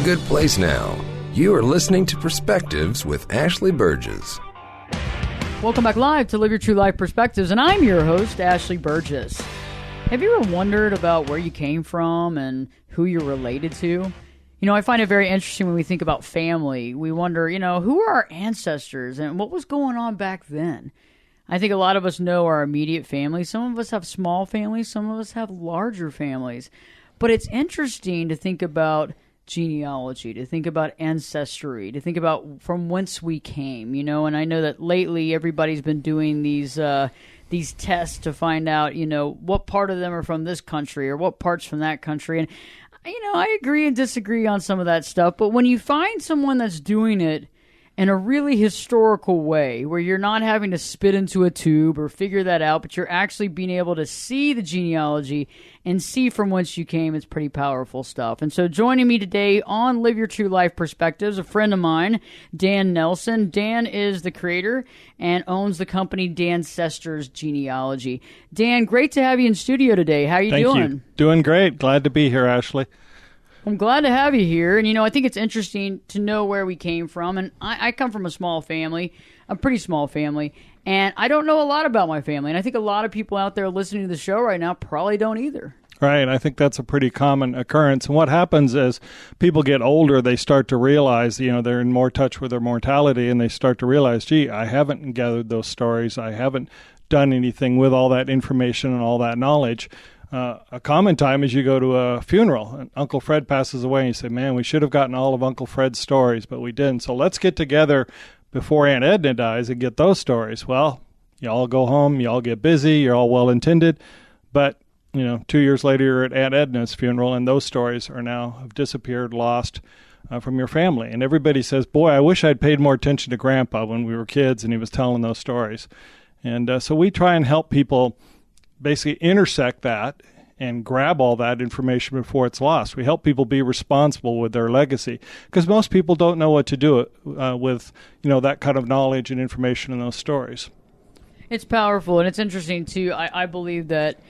good place now. You are listening to Perspectives with Ashley Berges. Welcome back live to Live Your True Life Perspectives, and I'm your host, Ashley Berges. Have you ever wondered about where you came from and who you're related to? You know, I find it very interesting when we think about family. We wonder, who are our ancestors and what was going on back then? I think a lot of us know our immediate family. Some of us have small families. Some of us have larger families. But it's interesting to think about genealogy, to think about ancestry, to think about from whence we came, and I know that lately everybody's been doing these tests to find out, what part of them are from this country or what parts from that country. And, I agree and disagree on some of that stuff. But when you find someone that's doing it in a really historical way, where you're not having to spit into a tube or figure that out, but you're actually being able to see the genealogy and see from whence you came, it's pretty powerful stuff. And so joining me today on Live Your True Life Perspectives, a friend of mine, Dan Nelson. Dan is the creator and owns the company Dancestors Genealogy. Dan, great to have you in studio today. How are you doing? Thank you. Doing great. Glad to be here, Ashley. I'm glad to have you here. And, I think it's interesting to know where we came from. And I come from a small family, a pretty small family, and I don't know a lot about my family. And I think a lot of people out there listening to the show right now probably don't either. Right. I think that's a pretty common occurrence. And what happens as people get older, they start to realize, they're in more touch with their mortality, and they start to realize, gee, I haven't gathered those stories. I haven't done anything with all that information and all that knowledge. A common time is you go to a funeral and Uncle Fred passes away and you say, man, we should have gotten all of Uncle Fred's stories, but we didn't. So let's get together before Aunt Edna dies and get those stories. Well, you all go home, you all get busy, you're all well-intended, but 2 years later you're at Aunt Edna's funeral and those stories are now have disappeared, lost from your family. And everybody says, boy, I wish I'd paid more attention to Grandpa when we were kids and he was telling those stories. And so we try and help people basically intersect that and grab all that information before it's lost. We help people be responsible with their legacy because most people don't know what to do with, that kind of knowledge and information in those stories. It's powerful, and it's interesting, too. I believe that,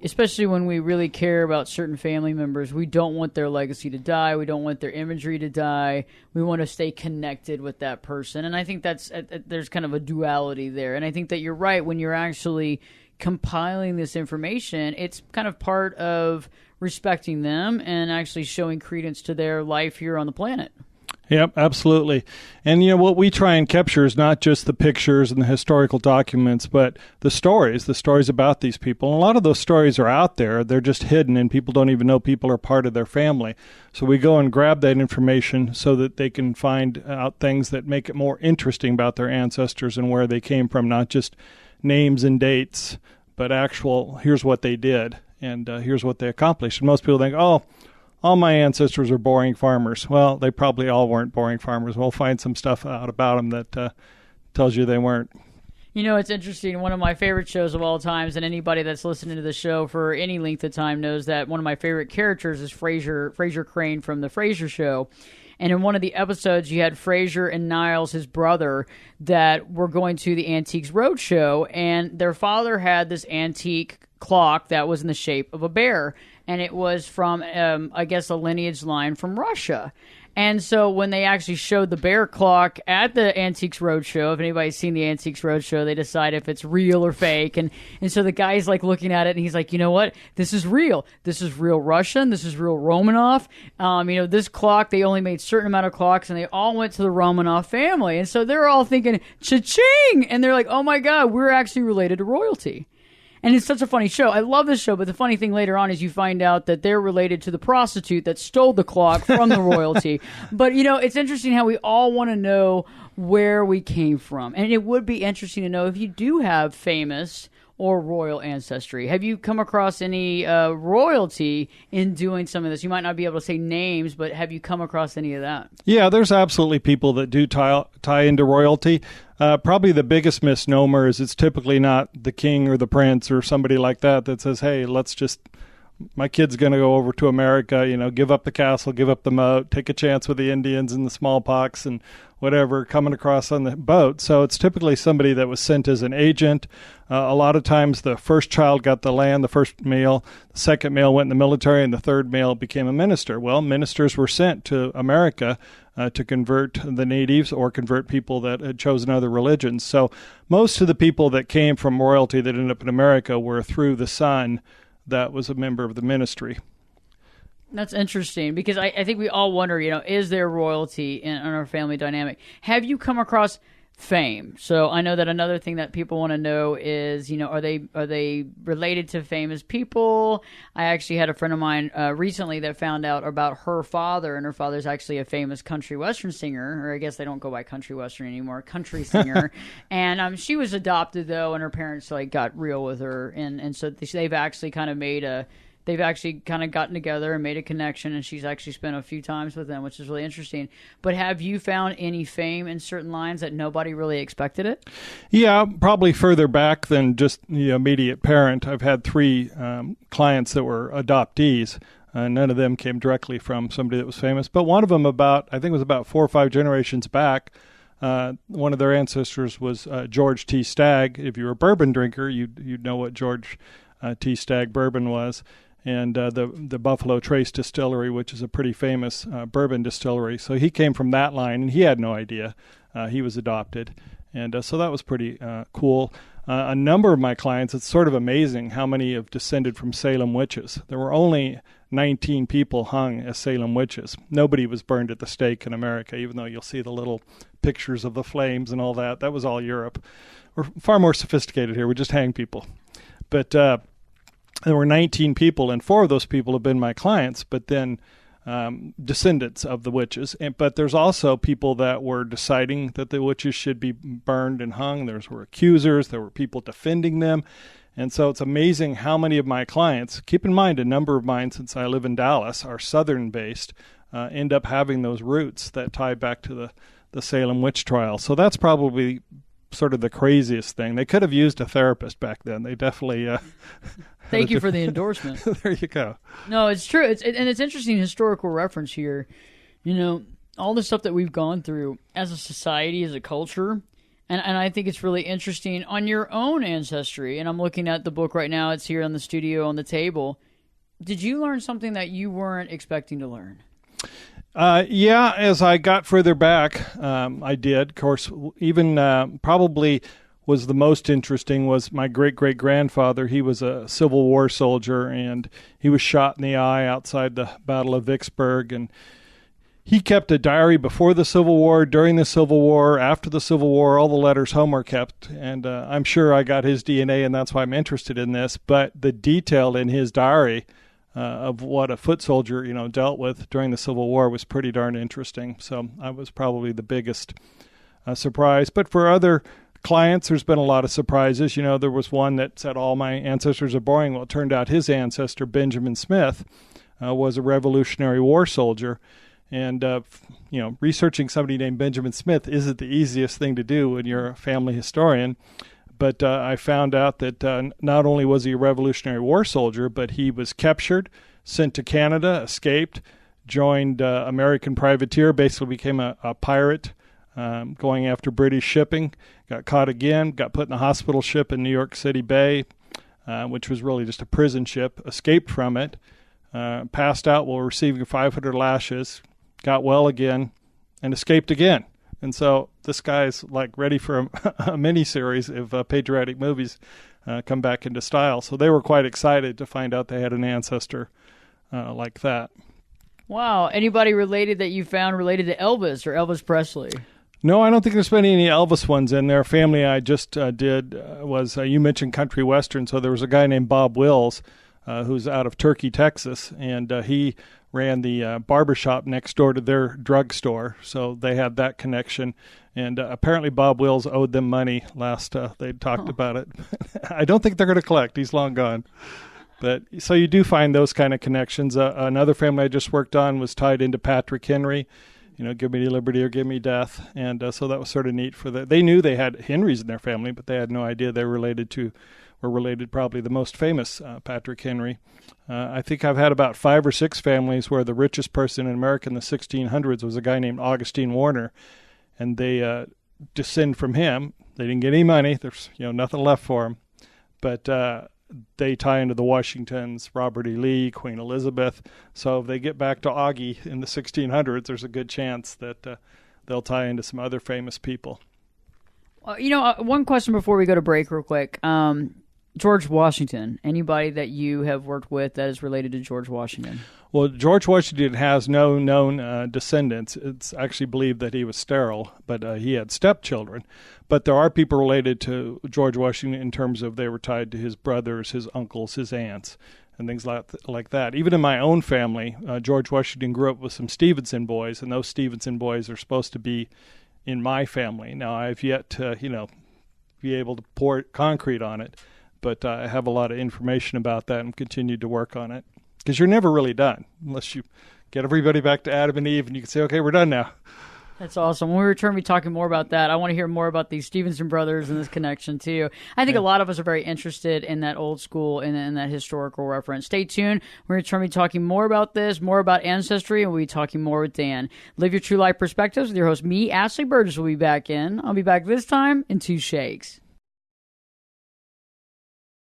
especially when we really care about certain family members, we don't want their legacy to die. We don't want their imagery to die. We want to stay connected with that person. And I think there's kind of a duality there. And I think that you're right. When you're actually compiling this information, it's kind of part of respecting them and actually showing credence to their life here on the planet. Yep, absolutely. And, what we try and capture is not just the pictures and the historical documents, but the stories about these people. And a lot of those stories are out there. They're just hidden, and people don't even know people are part of their family. So we go and grab that information so that they can find out things that make it more interesting about their ancestors and where they came from, not just names and dates, but actual, here's what they did, and here's what they accomplished. And most people think, oh, all my ancestors are boring farmers. Well, they probably all weren't boring farmers. We'll find some stuff out about them that tells you they weren't. It's interesting. One of my favorite shows of all times, and anybody that's listening to the show for any length of time knows that one of my favorite characters is Fraser Crane from The Frasier Show. And in one of the episodes, you had Fraser and Niles, his brother, that were going to the Antiques Roadshow, and their father had this antique clock that was in the shape of a bear, and it was from, I guess, a lineage line from Russia. And so when they actually showed the bear clock at the Antiques Roadshow, if anybody's seen the Antiques Roadshow, they decide if it's real or fake. And so the guy's like looking at it and he's like, you know what? This is real. This is real Russian. This is real Romanov. This clock, they only made a certain amount of clocks and they all went to the Romanov family. And so they're all thinking, cha-ching! And they're like, oh my God, we're actually related to royalty. And it's such a funny show. I love this show, but the funny thing later on is you find out that they're related to the prostitute that stole the clock from the royalty. But, it's interesting how we all want to know where we came from. And it would be interesting to know if you do have famous or royal ancestry. Have you come across any royalty in doing some of this? You might not be able to say names, but have you come across any of that? Yeah, there's absolutely people that do tie into royalty. Probably the biggest misnomer is it's typically not the king or the prince or somebody like that says, hey, let's just my kid's going to go over to America, give up the castle, give up the moat, take a chance with the Indians and the smallpox and whatever coming across on the boat. So it's typically somebody that was sent as an agent. A lot of times the first child got the land, the first male, the second male went in the military, and the third male became a minister. Well, ministers were sent to America to convert the natives or convert people that had chosen other religions. So most of the people that came from royalty that ended up in America were through the son that was a member of the ministry. That's interesting because I think we all wonder, is there royalty in our family dynamic? Have you come across fame? So I know that another thing that people want to know is, are they related to famous people? I actually had a friend of mine recently that found out about her father, and her father's actually a famous country western singer, or I guess they don't go by country western anymore, country singer. And she was adopted though, and her parents got real with her, and so they've actually kind of gotten together and made a connection, and she's actually spent a few times with them, which is really interesting. But have you found any fame in certain lines that nobody really expected it? Yeah, probably further back than just the immediate parent. I've had 3 clients that were adoptees. None of them came directly from somebody that was famous. But one of them I think it was about 4 or 5 generations back, one of their ancestors was George T. Stagg. If you're a bourbon drinker, you'd know what George T. Stagg bourbon was. And the Buffalo Trace Distillery, which is a pretty famous bourbon distillery. So he came from that line, and he had no idea he was adopted. And so that was pretty cool. A number of my clients, it's sort of amazing how many have descended from Salem witches. There were only 19 people hung as Salem witches. Nobody was burned at the stake in America, even though you'll see the little pictures of the flames and all that. That was all Europe. We're far more sophisticated here. We just hang people. But there were 19 people, and 4 of those people have been my clients, but then descendants of the witches. But there's also people that were deciding that the witches should be burned and hung. There were accusers. There were people defending them. And so it's amazing how many of my clients, keep in mind a number of mine since I live in Dallas, are southern-based, end up having those roots that tie back to the Salem witch trial. So that's probably sort of the craziest thing. They could have used a therapist back then. They definitely... Thank you for the endorsement. There you go. No, it's true. And it's interesting historical reference here. All the stuff that we've gone through as a society, as a culture, and I think it's really interesting on your own ancestry. And I'm looking at the book right now. It's here on the studio on the table. Did you learn something that you weren't expecting to learn? Yeah, as I got further back, I did. Of course, even probably was the most interesting was my great-great-grandfather. He was a Civil War soldier, and he was shot in the eye outside the Battle of Vicksburg. And he kept a diary before the Civil War, during the Civil War, after the Civil War. All the letters home were kept, and I'm sure I got his DNA, and that's why I'm interested in this. But the detail in his diary of what a foot soldier, dealt with during the Civil War was pretty darn interesting. So I was probably the biggest surprise. But for other clients, there's been a lot of surprises. There was one that said all my ancestors are boring. Well, it turned out his ancestor, Benjamin Smith, was a Revolutionary War soldier. And, researching somebody named Benjamin Smith isn't the easiest thing to do when you're a family historian. But I found out that not only was he a Revolutionary War soldier, but he was captured, sent to Canada, escaped, joined American privateer, basically became a pirate, going after British shipping, got caught again, got put in a hospital ship in New York City Bay, which was really just a prison ship, escaped from it, passed out while receiving 500 lashes, got well again, and escaped again. And so this guy's ready for a mini-series if patriotic movies come back into style. So they were quite excited to find out they had an ancestor like that. Wow. Anybody related that you found related to Elvis or Elvis Presley? No, I don't think there's been any Elvis ones in there. Family I just did was, you mentioned country western, so there was a guy named Bob Wills who's out of Turkey, Texas, and he ran the barbershop next door to their drugstore, so they had that connection. And apparently Bob Wills owed them money last they talked about it. I don't think they're going to collect. He's long gone. But so you do find those kind of connections. Another family I just worked on was tied into Patrick Henry. Give me liberty or give me death. And so that was sort of neat for that. They knew they had Henrys in their family, but they had no idea they were related to were related, probably the most famous Patrick Henry. I think I've had about 5 or 6 families where the richest person in America in the 1600s was a guy named Augustine Warner, and they descend from him. They didn't get any money. There's nothing left for them, but they tie into the Washingtons, Robert E. Lee, Queen Elizabeth. So if they get back to Augie in the 1600s, there's a good chance that they'll tie into some other famous people. One question before we go to break real quick. George Washington, anybody that you have worked with that is related to George Washington? Well, George Washington has no known descendants. It's actually believed that he was sterile, but he had stepchildren. But there are people related to George Washington in terms of they were tied to his brothers, his uncles, his aunts, and things like that. Even in my own family, George Washington grew up with some Stevenson boys, and those Stevenson boys are supposed to be in my family. Now, I've yet to, be able to pour concrete on it, but I have a lot of information about that and continue to work on it. Because you're never really done unless you get everybody back to Adam and Eve and you can say, okay, we're done now. That's awesome. When we return, we'll be talking more about that. I want to hear more about these Stevenson brothers and this connection, too. I think a lot of us are very interested in that old school and in that historical reference. Stay tuned. We're going to be talking more about this, more about ancestry, and we'll be talking more with Dan. Live Your True Life Perspectives with your host, me, Ashley Burgess, will be back in. I'll be back this time in 2 shakes.